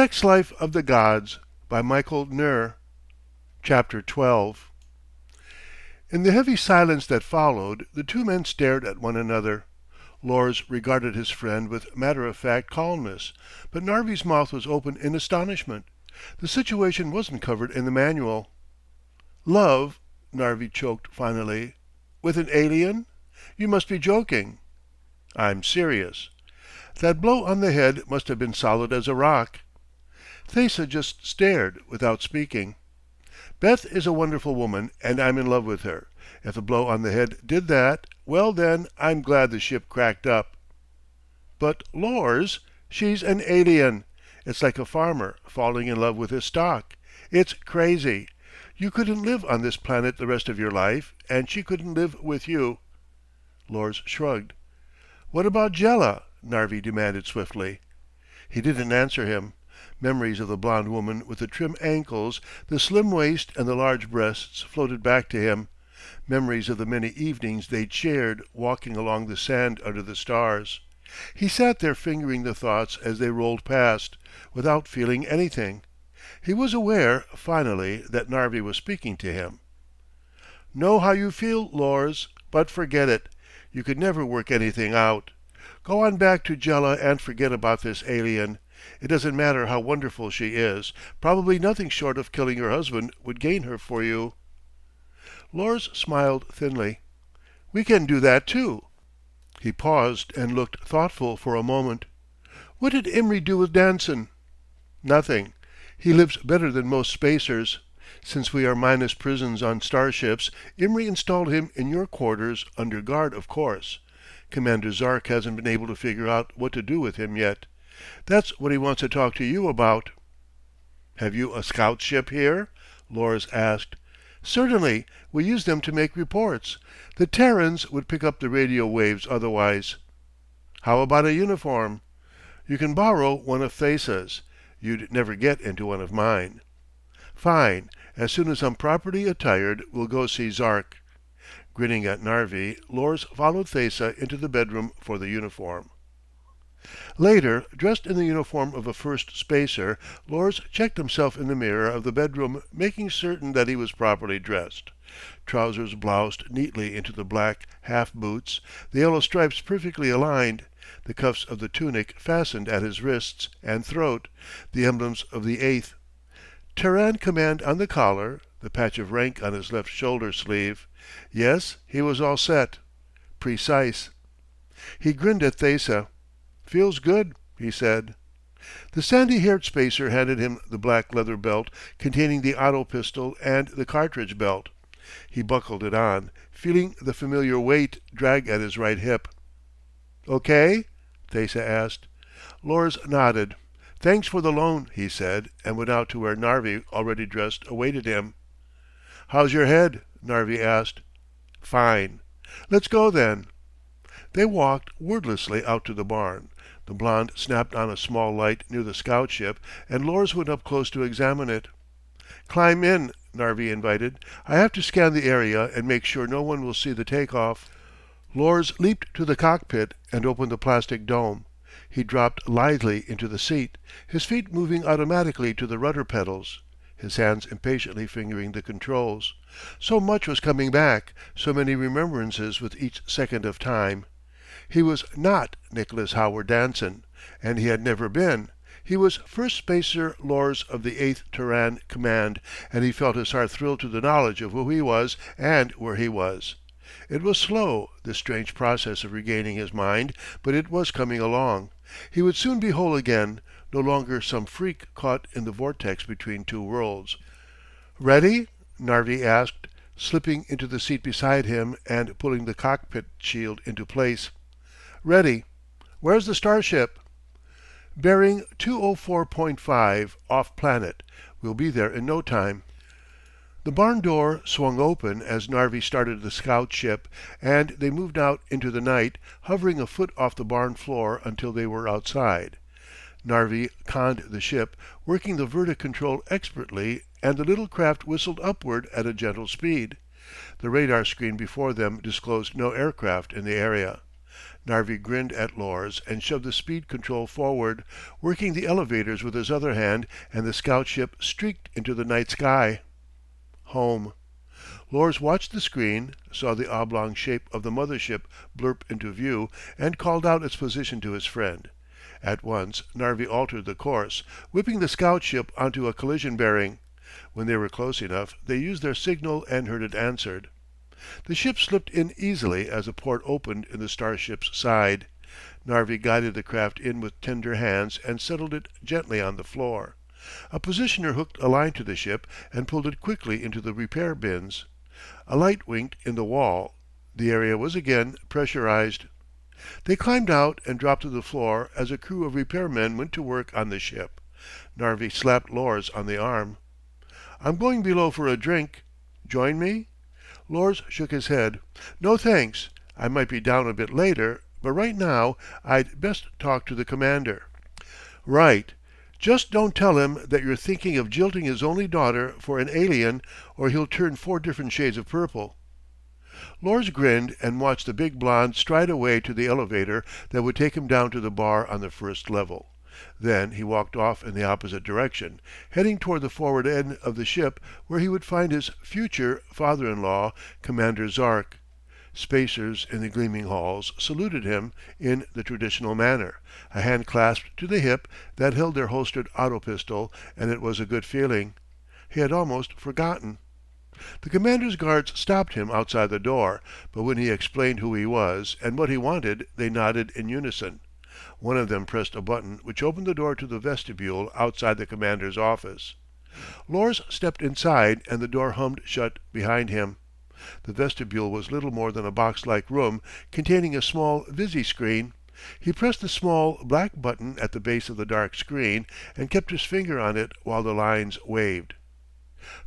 Sex Life of the Gods by Michael Nur. Chapter 12. In the heavy silence that followed, the two men stared at one another. Lors regarded his friend with matter-of-fact calmness, but Narvi's mouth was open in astonishment. The situation wasn't covered in the manual. "Love," Narvi choked finally. "With an alien? You must be joking." "I'm serious." "That blow on the head must have been solid as a rock." Thesa just stared, without speaking. "Beth is a wonderful woman, and I'm in love with her. If the blow on the head did that, well then, I'm glad the ship cracked up." "But Lors, she's an alien. It's like a farmer falling in love with his stock. It's crazy. You couldn't live on this planet the rest of your life, and she couldn't live with you." Lors shrugged. "What about Jela?" Narvi demanded swiftly. He didn't answer him. Memories of the blonde woman with the trim ankles, the slim waist and the large breasts floated back to him, memories of the many evenings they'd shared walking along the sand under the stars. He sat there fingering the thoughts as they rolled past, without feeling anything. He was aware, finally, that Narvi was speaking to him. "Know how you feel, Lors, but forget it. You could never work anything out. Go on back to Jela and forget about this alien. It doesn't matter how wonderful she is. Probably nothing short of killing her husband would gain her for you." Lors smiled thinly. "We can do that too." He paused and looked thoughtful for a moment. "What did Imry do with Danson?" "Nothing. He lives better than most spacers. Since we are minus prisons on starships, Imry installed him in your quarters, under guard of course. Commander Zark hasn't been able to figure out what to do with him yet. That's what he wants to talk to you about." "Have you a scout ship here?" Lors asked. "Certainly. We use them to make reports. The Terrans would pick up the radio waves otherwise." "How about a uniform?" "You can borrow one of Thesa's. You'd never get into one of mine." "Fine. As soon as I'm properly attired, we'll go see Zark." Grinning at Narvi, Lors followed Thesa into the bedroom for the uniform. Later, dressed in the uniform of a first spacer, Lors checked himself in the mirror of the bedroom, making certain that he was properly dressed. Trousers bloused neatly into the black half boots, the yellow stripes perfectly aligned, the cuffs of the tunic fastened at his wrists and throat, the emblems of the Eighth. Terran Command on the collar, the patch of rank on his left shoulder sleeve. Yes, he was all set. Precise. He grinned at Thesa. "Feels good," he said. The sandy-haired spacer handed him the black leather belt containing the auto pistol and the cartridge belt. He buckled it on, feeling the familiar weight drag at his right hip. "Okay?" Thesa asked. Lors nodded. "Thanks for the loan," he said, and went out to where Narvi, already dressed, awaited him. "How's your head?" Narvi asked. "Fine." "Let's go then." They walked wordlessly out to the barn. The blonde snapped on a small light near the scout ship, and Lors went up close to examine it. "Climb in," Narvi invited. "I have to scan the area and make sure no one will see the takeoff." Lors leaped to the cockpit and opened the plastic dome. He dropped lithely into the seat, his feet moving automatically to the rudder pedals, his hands impatiently fingering the controls. So much was coming back, so many remembrances with each second of time. He was not Nicholas Howard Danson, and he had never been. He was First Spacer Lors of the Eighth Terran Command, and he felt his heart thrill to the knowledge of who he was and where he was. It was slow, this strange process of regaining his mind, but it was coming along. He would soon be whole again, no longer some freak caught in the vortex between two worlds. "Ready?" Narvi asked, slipping into the seat beside him and pulling the cockpit shield into place. "Ready. Where's the starship?" "Bearing 204.5, off planet. We'll be there in no time." The barn door swung open as Narvi started the scout ship, and they moved out into the night, hovering a foot off the barn floor until they were outside. Narvi conned the ship, working the vertic control expertly, and the little craft whistled upward at a gentle speed. The radar screen before them disclosed no aircraft in the area. Narvi grinned at Lors and shoved the speed control forward, working the elevators with his other hand, and the scout ship streaked into the night sky. Home. Lors watched the screen, saw the oblong shape of the mother ship blurp into view, and called out its position to his friend. At once Narvi altered the course, whipping the scout ship onto a collision bearing. When they were close enough, they used their signal and heard it answered. The ship slipped in easily as the port opened in the starship's side. Narvi guided the craft in with tender hands and settled it gently on the floor. A positioner hooked a line to the ship and pulled it quickly into the repair bins. A light winked in the wall. The area was again pressurized. They climbed out and dropped to the floor as a crew of repairmen went to work on the ship. Narvi slapped Lors on the arm. "I'm going below for a drink. Join me?" Lors shook his head. "No, thanks. I might be down a bit later, but right now I'd best talk to the commander." "Right. Just don't tell him that you're thinking of jilting his only daughter for an alien, or he'll turn 4 different shades of purple." Lors grinned and watched the big blonde stride away to the elevator that would take him down to the bar on the first level. Then he walked off in the opposite direction, heading toward the forward end of the ship where he would find his future father-in-law, Commander Zark. Spacers in the gleaming halls saluted him in the traditional manner, a hand clasped to the hip that held their holstered auto pistol, and it was a good feeling. He had almost forgotten. The commander's guards stopped him outside the door, but when he explained who he was and what he wanted, they nodded in unison. One of them pressed a button which opened the door to the vestibule outside the commander's office. Lors stepped inside and the door hummed shut behind him. The vestibule was little more than a box-like room containing a small visi-screen. He pressed the small black button at the base of the dark screen and kept his finger on it while the lines waved.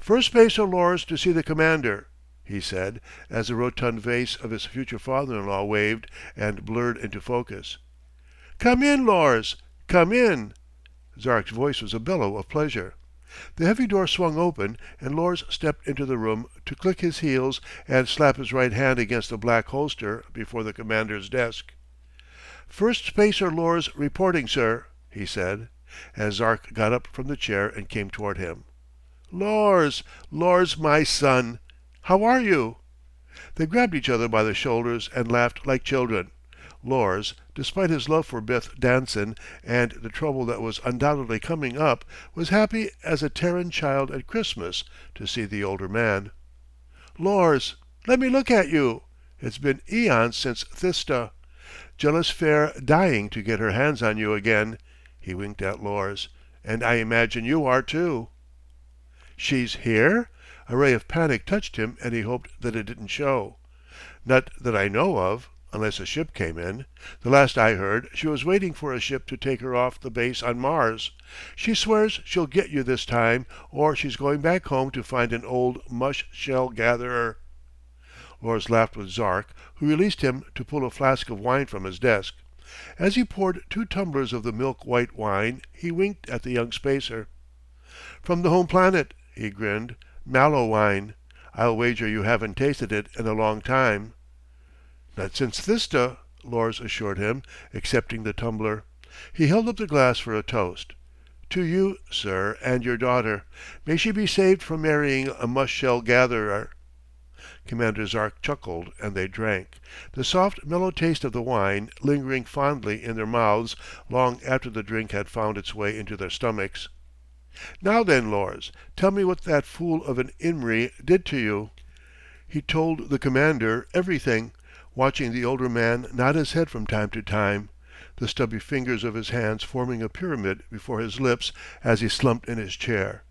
"First spacer Lors to see the commander," he said, as the rotund face of his future father-in-law waved and blurred into focus. "Come in, Lors, come in." Zark's voice was a bellow of pleasure. The heavy door swung open, and Lors stepped into the room to click his heels and slap his right hand against the black holster before the commander's desk. "First spacer Lors reporting, sir," he said, as Zark got up from the chair and came toward him. "Lors, Lors, my son. How are you?" They grabbed each other by the shoulders and laughed like children. Lors, despite his love for Beth Danson and the trouble that was undoubtedly coming up, was happy as a Terran child at Christmas to see the older man. "Lors, let me look at you. It's been eons since Thista. Jealous fair dying to get her hands on you again." He winked at Lors. "And I imagine you are too." "She's here?" A ray of panic touched him and he hoped that it didn't show. "Not that I know of. Unless a ship came in. The last I heard, she was waiting for a ship to take her off the base on Mars. She swears she'll get you this time, or she's going back home to find an old mush shell gatherer." Lors laughed with Zark, who released him to pull a flask of wine from his desk. As he poured 2 tumblers of the milk-white wine, he winked at the young spacer. "From the home planet," he grinned. "Mallow wine. I'll wager you haven't tasted it in a long time." "Not since Thista," Lors assured him, accepting the tumbler. He held up the glass for a toast. "To you, sir, and your daughter. May she be saved from marrying a mush shell gatherer." Commander Zark chuckled and they drank, the soft mellow taste of the wine lingering fondly in their mouths long after the drink had found its way into their stomachs. "Now then, Lors, tell me what that fool of an Imry did to you." He told the commander everything, watching the older man nod his head from time to time, the stubby fingers of his hands forming a pyramid before his lips as he slumped in his chair.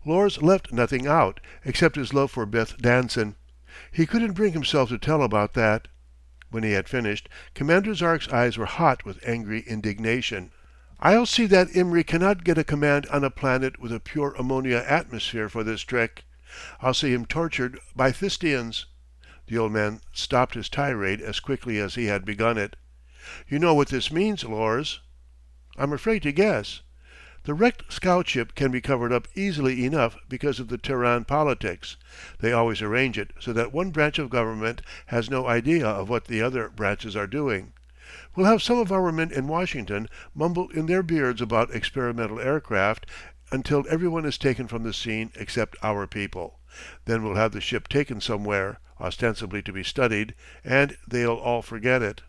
Lors left nothing out, except his love for Beth Danson. He couldn't bring himself to tell about that. When he had finished, Commander Zark's eyes were hot with angry indignation. "I'll see that Imry cannot get a command on a planet with a pure ammonia atmosphere for this trick. I'll see him tortured by Thistians." The old man stopped his tirade as quickly as he had begun it. "You know what this means, Lors?" "I'm afraid to guess." "The wrecked scout ship can be covered up easily enough because of the Terran politics. They always arrange it so that one branch of government has no idea of what the other branches are doing. We'll have some of our men in Washington mumble in their beards about experimental aircraft until everyone is taken from the scene except our people. Then we'll have the ship taken somewhere, ostensibly to be studied, and they'll all forget it.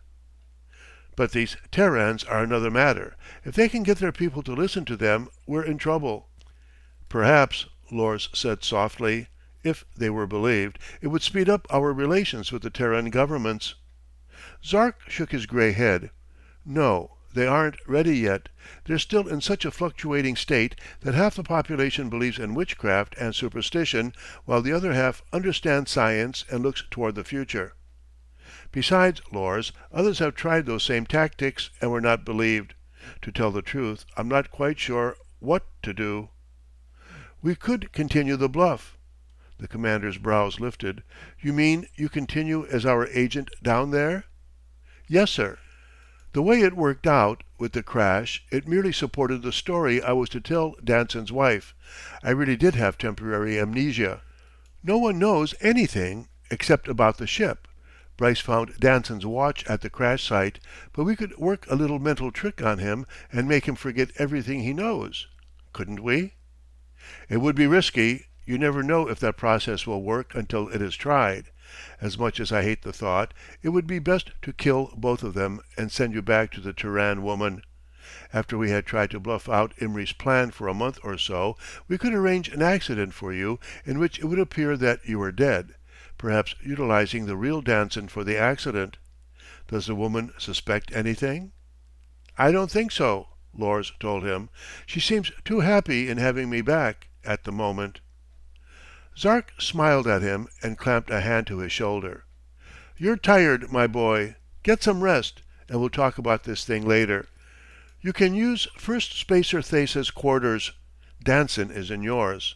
But these Terrans are another matter. If they can get their people to listen to them, we're in trouble. Perhaps, Lors said softly, if they were believed, it would speed up our relations with the Terran governments. Zark shook his gray head. No, they aren't ready yet. They're still in such a fluctuating state that half the population believes in witchcraft and superstition, while the other half understands science and looks toward the future. Besides, Lors, others have tried those same tactics and were not believed. To tell the truth, I'm not quite sure what to do. We could continue the bluff. The commander's brows lifted. You mean you continue as our agent down there? Yes, sir. The way it worked out, with the crash, it merely supported the story I was to tell Danson's wife. I really did have temporary amnesia. No one knows anything except about the ship. Bryce found Danson's watch at the crash site, but we could work a little mental trick on him and make him forget everything he knows. Couldn't we? It would be risky. You never know if that process will work until it is tried. As much as I hate the thought, it would be best to kill both of them and send you back to the Terran woman. After we had tried to bluff out Imry's plan for a month or so, we could arrange an accident for you in which it would appear that you were dead, perhaps utilizing the real Danson for the accident. Does the woman suspect anything? I don't think so, Lors told him. She seems too happy in having me back, at the moment. Zark smiled at him and clamped a hand to his shoulder. You're tired, my boy. Get some rest, and we'll talk about this thing later. You can use First Spacer Thesa's quarters. Danson is in yours.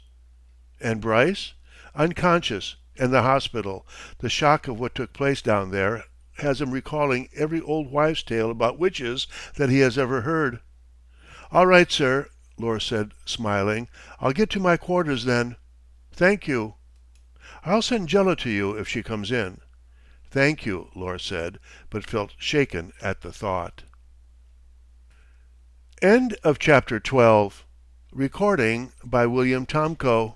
And Bryce? Unconscious, in the hospital. The shock of what took place down there has him recalling every old wives' tale about witches that he has ever heard. All right, sir, Lors said, smiling. I'll get to my quarters then. Thank you. I'll send Jella to you if she comes in. Thank you, Lors said, but felt shaken at the thought. End of chapter 12. Recording by William Tomko.